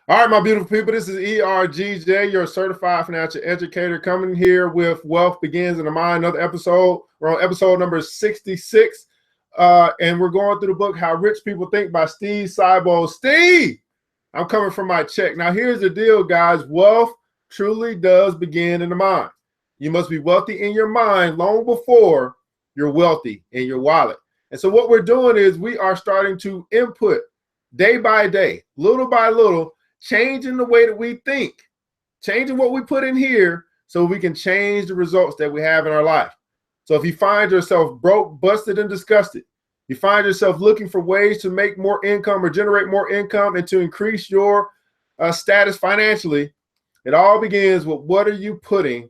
All right, my beautiful people, this is ERGJ, your certified financial educator, coming here with Wealth Begins in the Mind, another episode. We're on episode number 66, and we're going through the book, How Rich People Think by Steve Siebold. Steve, I'm coming from my check. Now, here's the deal, guys. Wealth truly does begin in the mind. You must be wealthy in your mind long before you're wealthy in your wallet. And so what we're doing is we are starting to input day by day, little by little, changing the way that we think, changing what we put in here so we can change the results that we have in our life. So if you find yourself broke, busted, and disgusted, you find yourself looking for ways to make more income or generate more income and to increase your status financially, it all begins with what are you putting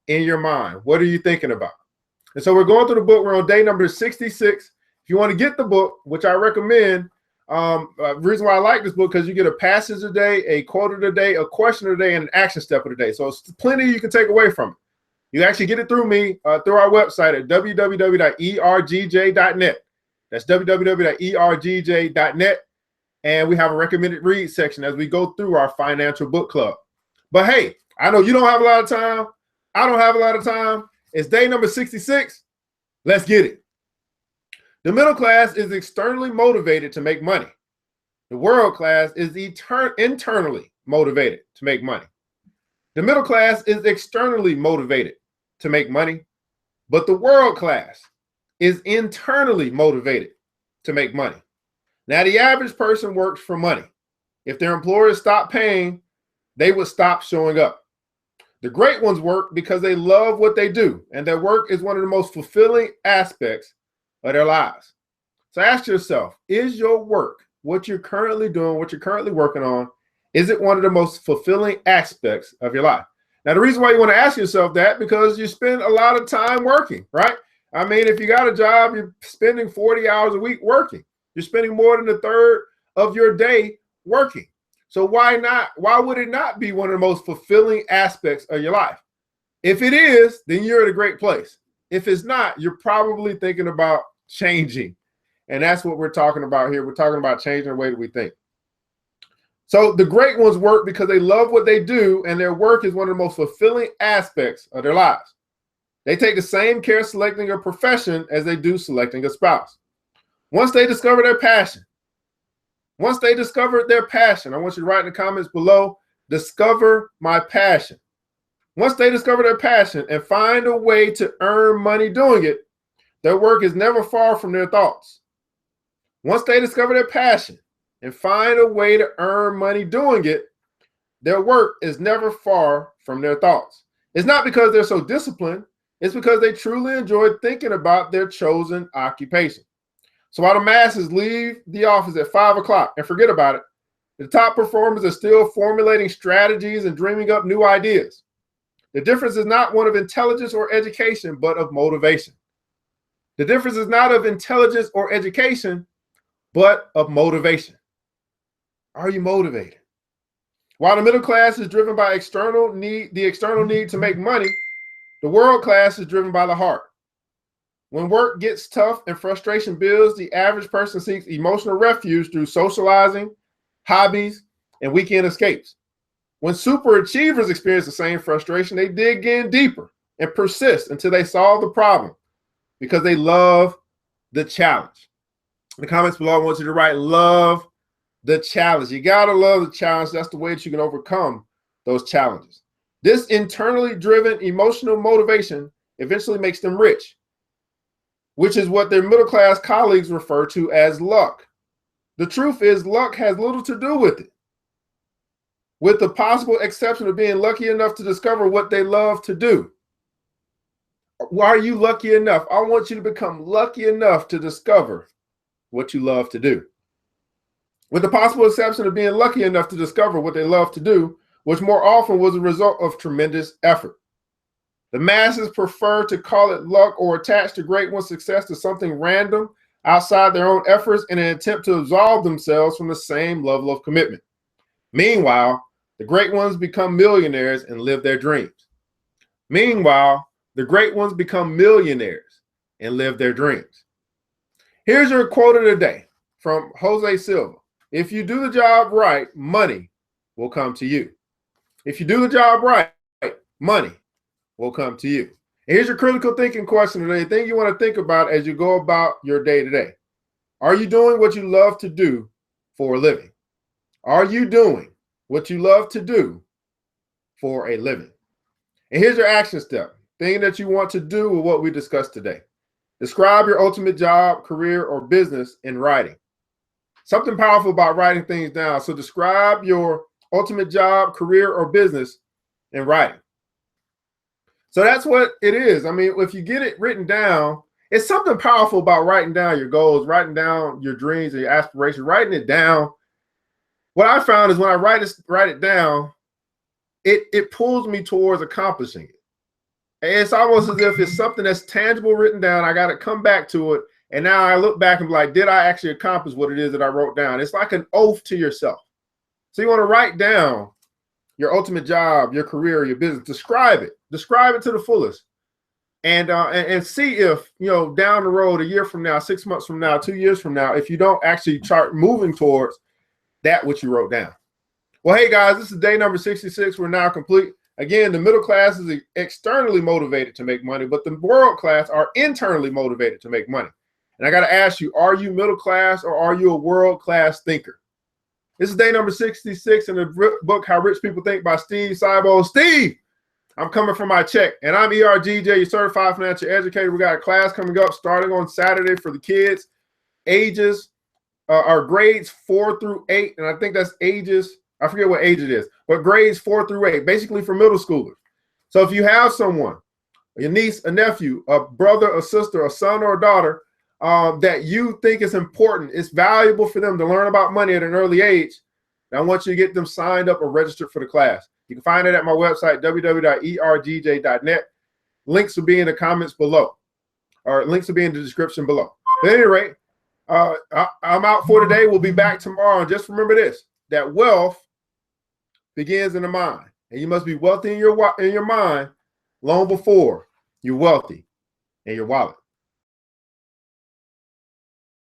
in your mind? What are you thinking about? And so we're going through the book. We're on day number 66. If you want to get the book, which I recommend, reason why I like this book, because you get a passage a day, a quote of the day, a question of the day, and an action step of the day. So it's plenty you can take away from it. You actually get it through me, through our website at www.ergj.net. That's www.ergj.net. And we have a recommended read section as we go through our financial book club. But hey, I know you don't have a lot of time. I don't have a lot of time. It's day number 66. Let's get it. The middle class is externally motivated to make money. The world class is internally motivated to make money. The middle class is externally motivated to make money, but the world class is internally motivated to make money. Now, the average person works for money. If their employers stop paying, they would stop showing up. The great ones work because they love what they do, and their work is one of the most fulfilling aspects of their lives. So ask yourself, is your work, what you're currently doing, what you're currently working on, is it one of the most fulfilling aspects of your life? Now, the reason why you want to ask yourself that, because you spend a lot of time working, right? I mean, if you got a job, you're spending 40 hours a week working. You're spending more than a third of your day working. So why not? Why would it not be one of the most fulfilling aspects of your life? If it is, then you're in a great place. If it's not, you're probably thinking about changing. And that's what we're talking about here. We're talking about changing the way that we think. So the great ones work because they love what they do, and their work is one of the most fulfilling aspects of their lives. They take the same care selecting a profession as they do selecting a spouse. Once they discover their passion, I want you to write in the comments below, discover my passion. Once they discover their passion and find a way to earn money doing it, their work is never far from their thoughts. Once they discover their passion and find a way to earn money doing it, their work is never far from their thoughts. It's not because they're so disciplined. It's because they truly enjoy thinking about their chosen occupation. So while the masses leave the office at 5 o'clock and forget about it, the top performers are still formulating strategies and dreaming up new ideas. The difference is not one of intelligence or education, but of motivation. The difference is not of intelligence or education, but of motivation. Are you motivated? While the middle class is driven by the external need to make money, the world class is driven by the heart. When work gets tough and frustration builds, the average person seeks emotional refuge through socializing, hobbies, and weekend escapes. When super achievers experience the same frustration, they dig in deeper and persist until they solve the problem because they love the challenge. In the comments below, I want you to write, love the challenge. You got to love the challenge. That's the way that you can overcome those challenges. This internally driven emotional motivation eventually makes them rich, which is what their middle class colleagues refer to as luck. The truth is, luck has little to do with it, with the possible exception of being lucky enough to discover what they love to do. Why are you lucky enough? I want you to become lucky enough to discover what you love to do. With the possible exception of being lucky enough to discover what they love to do, which more often was a result of tremendous effort. The masses prefer to call it luck or attach to great one's success to something random outside their own efforts in an attempt to absolve themselves from the same level of commitment. Meanwhile, the great ones become millionaires and live their dreams. Meanwhile, the great ones become millionaires and live their dreams. Here's your quote of the day from Jose Silva. If you do the job right, money will come to you. If you do the job right, money will come to you. And here's your critical thinking question today. The thing you want to think about as you go about your day to day. Are you doing what you love to do for a living? Are you doing what you love to do for a living? And here's your action step. Thing that you want to do with what we discussed today. Describe your ultimate job, career, or business in writing. Something powerful about writing things down. So describe your ultimate job, career, or business in writing. So that's what it is. I mean, if you get it written down, it's something powerful about writing down your goals, writing down your dreams and your aspirations, writing it down. What I found is when I write it down, it pulls me towards accomplishing it. And it's almost as if it's something that's tangible written down. I got to come back to it. And now I look back and be like, did I actually accomplish what it is that I wrote down? It's like an oath to yourself. So you want to write down your ultimate job, your career, your business. Describe it to the fullest, and see if, you know, down the road, a year from now, 6 months from now, 2 years from now, if you don't actually start moving towards that which you wrote down. Well, hey guys, this is day number 66. We're now complete. Again, the middle class is externally motivated to make money, but the world class are internally motivated to make money. And I got to ask you, are you middle class or are you a world class thinker? This is day number 66 in the book, How Rich People Think by Steve Siebold. Steve, I'm coming for my check. And I'm ERGJ, your certified financial educator. We got a class coming up starting on Saturday for the kids. Ages are grades 4 through 8. And I think that's ages, I forget what age it is, but grades 4 through 8, basically for middle schoolers. So if you have someone, your niece, a nephew, a brother, a sister, a son, or a daughter, that you think is important, it's valuable for them to learn about money at an early age, and I want you to get them signed up or registered for the class. You can find it at my website, www.ergj.net. Links will be in the comments below, or links will be in the description below. But at any rate, I'm out for today. We'll be back tomorrow. And just remember this, that wealth begins in the mind. And you must be wealthy in your mind long before you're wealthy in your wallet.